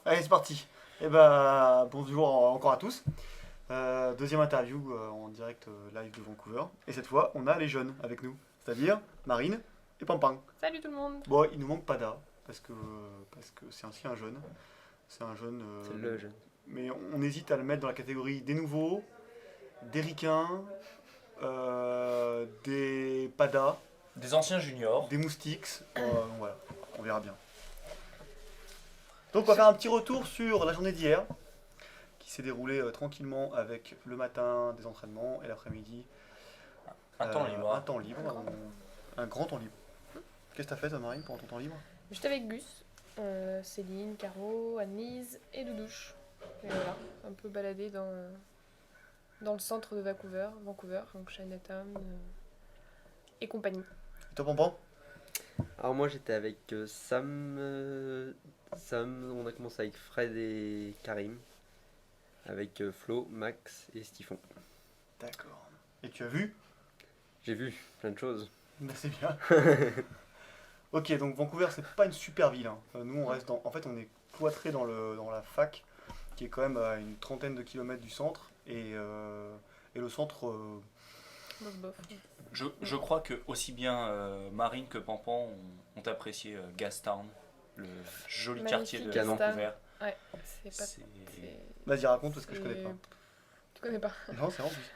Allez, c'est parti. Eh ben, bonjour encore à tous. Deuxième interview en direct live de Vancouver. Et cette fois, on a les jeunes avec nous, c'est-à-dire Marine et Pampang. Salut tout le monde. Bon, il nous manque Pada, parce que c'est ainsi un jeune. C'est un jeune, C'est le jeune. mais on hésite à le mettre dans la catégorie des nouveaux, des ricains, des Pada, Des anciens juniors. des moustiques. Voilà, on verra bien. Donc on va faire un petit retour sur la journée d'hier, qui s'est déroulée tranquillement avec le matin des entraînements et l'après-midi Un temps libre. un temps libre, un grand temps libre. Qu'est-ce que t'as fait toi Marine pendant ton temps libre? J'étais avec Gus, Céline, Caro, Annelise et Doudouche. Et voilà, un peu baladé dans le centre de Vancouver, donc Chinatown et compagnie. Et toi Pampan? Alors moi j'étais avec Sam, on a commencé avec Fred et Karim, avec Flo, Max et Stifon. D'accord. Et tu as vu? J'ai vu plein de choses. Ben, c'est bien. Ok, donc Vancouver c'est pas une super ville, hein. Nous on reste dans... En fait on est cloîtré dans la fac, qui est quand même à une trentaine de kilomètres du centre. Et le centre... Bof bof. Je crois que aussi bien Marine que Pampan ont apprécié Gastown, le joli quartier de Magnifique Vancouver. Ouais, c'est pas. C'est- Vas-y raconte parce que je connais pas. Tu connais pas. Non, c'est en plus.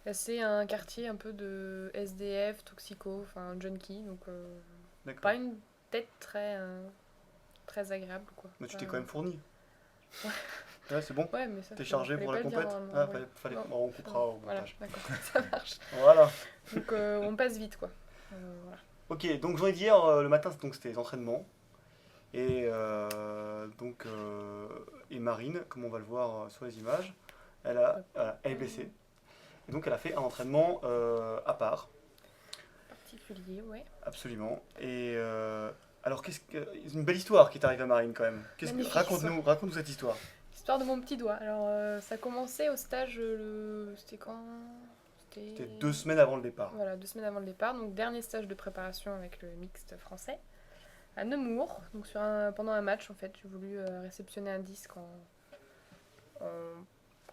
Là, c'est un quartier un peu de SDF, toxico, enfin junkie, donc D'accord. pas une tête très agréable quoi. Mais tu t'es Pas- quand même fourni. Ouais. Ouais, c'est bon. Ouais, mais ça. T'es chargé fallait pour pas la le dire compète. normalement, Ah, ouais. fallait... Non. Bon, on coupera au Voilà, montage. d'accord, ça marche. Voilà. Donc on passe vite quoi. Voilà. Ok, donc journée d'hier, le matin, donc c'était les entraînements. Et et Marine, comme on va le voir sur les images, elle est blessée. Et donc elle a fait un entraînement à part, Particulier, ouais. absolument. Et alors, c'est une belle histoire qui est arrivée à Marine quand même. Magnifique Raconte-nous cette histoire. Histoire de mon petit doigt. Alors ça a commencé au stage, c'était quand? C'était 2 semaines avant le départ. Voilà, 2 semaines avant le départ. Donc dernier stage de préparation avec le mixte français à Nemours. Donc pendant un match en fait, j'ai voulu réceptionner un disque en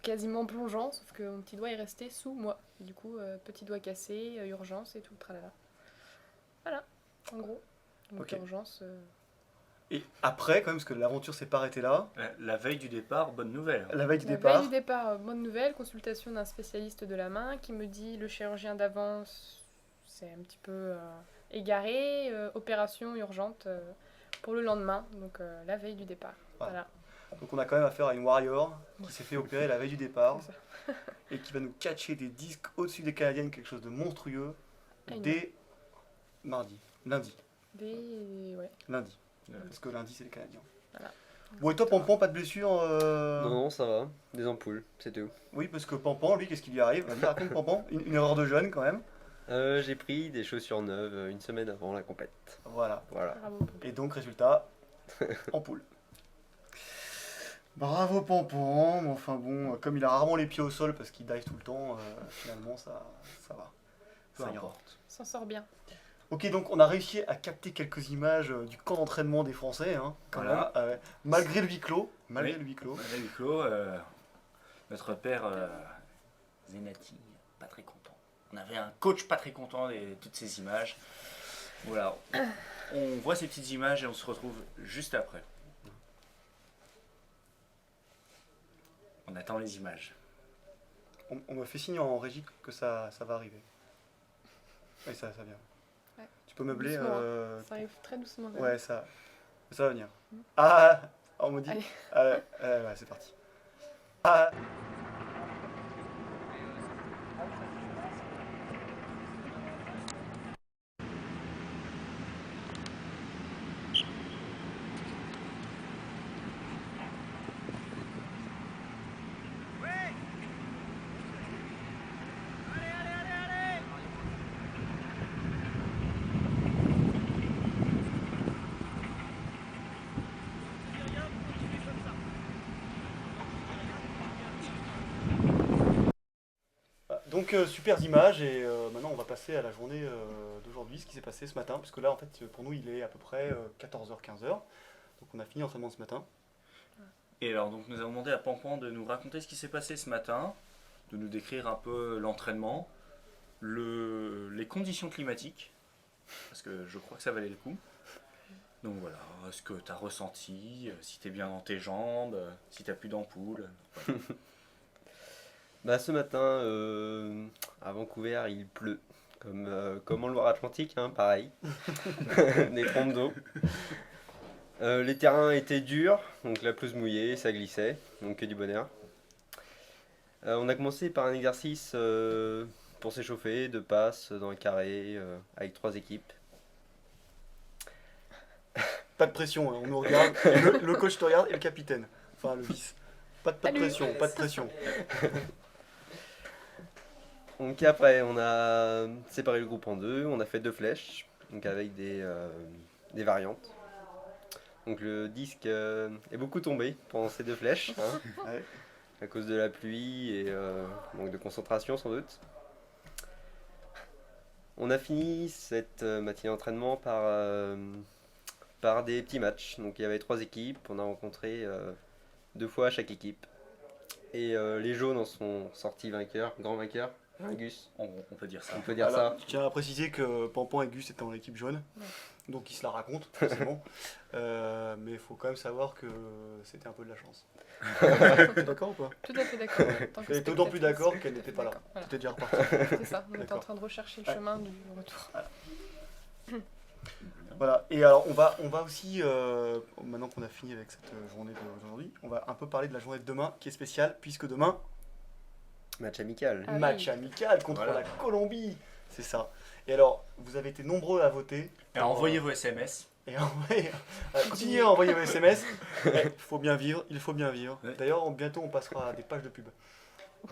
quasiment plongeant, sauf que mon petit doigt est resté sous moi. Du coup, petit doigt cassé, urgence et tout, tralala. Voilà, en gros. Donc Ok. urgence. Et après, quand même, parce que l'aventure s'est pas arrêtée là, La veille du départ, bonne nouvelle. la veille du La départ, veille du départ, bonne nouvelle, consultation d'un spécialiste de la main qui me dit le chirurgien d'avance, c'est un petit peu égaré, opération urgente pour le lendemain, donc la veille du départ. Voilà. donc on a quand même affaire à une warrior qui Ouais. s'est fait opérer la veille du départ C'est et qui va nous catcher des disques au-dessus des Canadiennes, quelque chose de monstrueux, Ah, une- dès lundi. Ouais. Lundi. Ouais. Parce que lundi, c'est les Canadiens. Voilà. Bon, et toi, Pampan, pas de blessure Non, ça va, des ampoules, c'est tout. Oui, parce que Pampan, lui, qu'est-ce qui lui arrive? Vas-y, raconte Pampan. Une erreur de jeune, quand même. J'ai pris des chaussures neuves une semaine avant la compète. Voilà. Voilà. Bravo. Et donc, résultat, ampoule. Bravo Pampan, mais enfin bon, comme il a rarement les pieds au sol parce qu'il dive tout le temps, finalement, ça va. Peu Ça ira. importe. S'en sort bien. Ok, donc on a réussi à capter quelques images du camp d'entraînement des Français, hein, quand Voilà. même, malgré le huis clos. Malgré Oui. le huis clos. On a huis clos, notre père Zenati, pas très content. On avait un coach pas très content de toutes ces images. Voilà, on voit ces petites images et on se retrouve juste après. On attend les images. On me fait signe en régie que ça va arriver. Oui, ça vient. Ouais. Tu peux meubler Doucement, Ça arrive très doucement. quand même. Ouais, ça va venir. Ah, on me dit. Allez. Ouais, c'est parti. Ah. Donc super images et maintenant on va passer à la journée d'aujourd'hui, ce qui s'est passé ce matin, puisque là en fait pour nous il est à peu près 14h-15h, donc on a fini l'entraînement ce matin. Et alors, donc, nous avons demandé à Pampan de nous raconter ce qui s'est passé ce matin, de nous décrire un peu l'entraînement, les conditions climatiques, parce que je crois que ça valait le coup. Donc voilà, ce que tu as ressenti, si tu es bien dans tes jambes, si tu n'as plus d'ampoule. Bah, ce matin, à Vancouver, il pleut. Comme en Loire-Atlantique, hein, pareil. Des trompes d'eau. Les terrains étaient durs, donc la pelouse mouillée, ça glissait, donc que du bonheur. On a commencé par un exercice pour s'échauffer, de passe dans un carré, avec 3 équipes. Pas de pression, hein, on nous regarde. Le coach te regarde et le capitaine. Enfin, le vice. Pas de Salut. pression, pas de pression. Donc après, on a séparé le groupe en 2, on a fait 2 flèches, donc avec des variantes. Donc le disque est beaucoup tombé pendant ces 2 flèches, hein, Ouais. à cause de la pluie et manque de concentration sans doute. On a fini cette matinée d'entraînement par des petits matchs. Donc il y avait 3 équipes, on a rencontré 2 fois chaque équipe. Et les jaunes en sont sortis vainqueurs, grands vainqueurs. Gus, On peut dire ça. on peut dire Alors, ça. je tiens à préciser que Pampan et Gus étaient dans l'équipe jaune. Ouais. Donc ils se la racontent, forcément. Mais il faut quand même savoir que c'était un peu de la chance. T'es d'accord ou pas? Tout à fait d'accord. Tant que Elle est d'autant plus spectatrice, d'accord tout à qu'elle fait n'était pas là. d'accord. Voilà. T'es déjà reparti. C'est ça, on était en D'accord. train de rechercher le Ouais. chemin du retour. Voilà, et alors on va aussi, maintenant qu'on a fini avec cette journée d'aujourd'hui, on va un peu parler de la journée de demain qui est spéciale, puisque demain, Match amical. Ah oui. match amical contre Voilà. la Colombie. C'est ça. Et alors, vous avez été nombreux à voter. Et envoyez vos SMS. Et continuez à envoyer vos SMS. Il faut bien vivre, il faut bien vivre. Ouais. D'ailleurs, bientôt on passera à des pages de pub.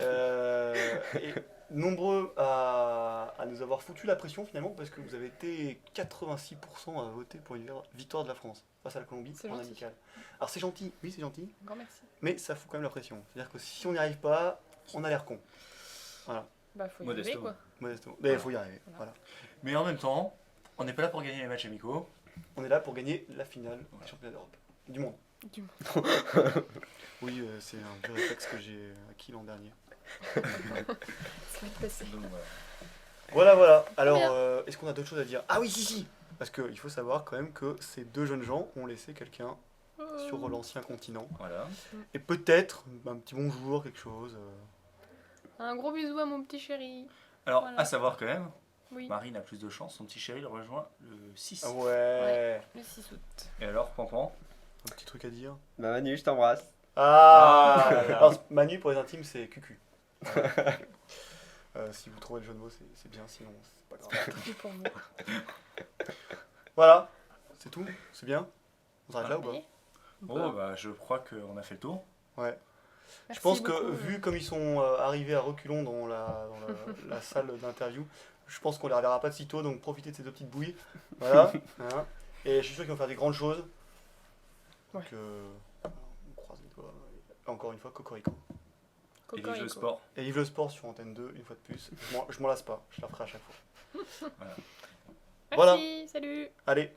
Et nombreux à nous avoir foutu la pression finalement, parce que vous avez été 86% à voter pour une victoire de la France face à la Colombie C'est en gentil. amical. Alors c'est gentil, oui c'est gentil, Un grand merci. mais ça fout quand même la pression. C'est-à-dire que si on n'y arrive pas, on a l'air con. Bah, faut y Modesto. arriver, quoi. Modestement. Mais il faut y arriver. Voilà. Mais en même temps, on n'est pas là pour gagner les matchs amicaux. On est là pour gagner la finale du championnat d'Europe. Du monde. Du monde. Oui, c'est un vieux réflexe que j'ai acquis l'an dernier. Ça va être passé. Donc voilà. Voilà. Alors, Bien. est-ce qu'on a d'autres choses à dire? Ah oui, si. Parce qu'il faut savoir quand même que ces 2 jeunes gens ont laissé quelqu'un sur l'ancien continent. Voilà. Et peut-être un petit bonjour, quelque chose. Un gros bisou à mon petit chéri. Alors, Voilà. à savoir quand même, Oui, Marine a plus de chance, son petit chéri le rejoint le 6. Ah ouais. le 6 août. Et alors, Pampan? Un petit truc à dire. Bah Manu, je t'embrasse. Ah, Ah là là. Alors, Manu, pour les intimes, c'est Cucu. Si vous trouvez le jeu de mots, c'est bien, sinon c'est pas grave. Tout pour vous. Voilà, c'est tout, c'est bien. On s'arrête là ou pas? Oui. Oh, bah, je crois qu'on a fait le tour. Ouais. Je Merci pense que beaucoup. vu comme ils sont arrivés à reculons dans la salle d'interview, je pense qu'on les reverra pas de sitôt, donc profitez de ces 2 petites bouilles. Voilà. Hein. Et je suis sûr qu'ils vont faire des grandes choses. Ouais. Donc on croise les doigts. Et encore une fois, Cocorico. Et vive Cocorico. le sport. Et vive le sport sur Antenne 2, une fois de plus. Je m'en lasse pas, je la ferai à chaque fois. Merci, Voilà. salut. Allez,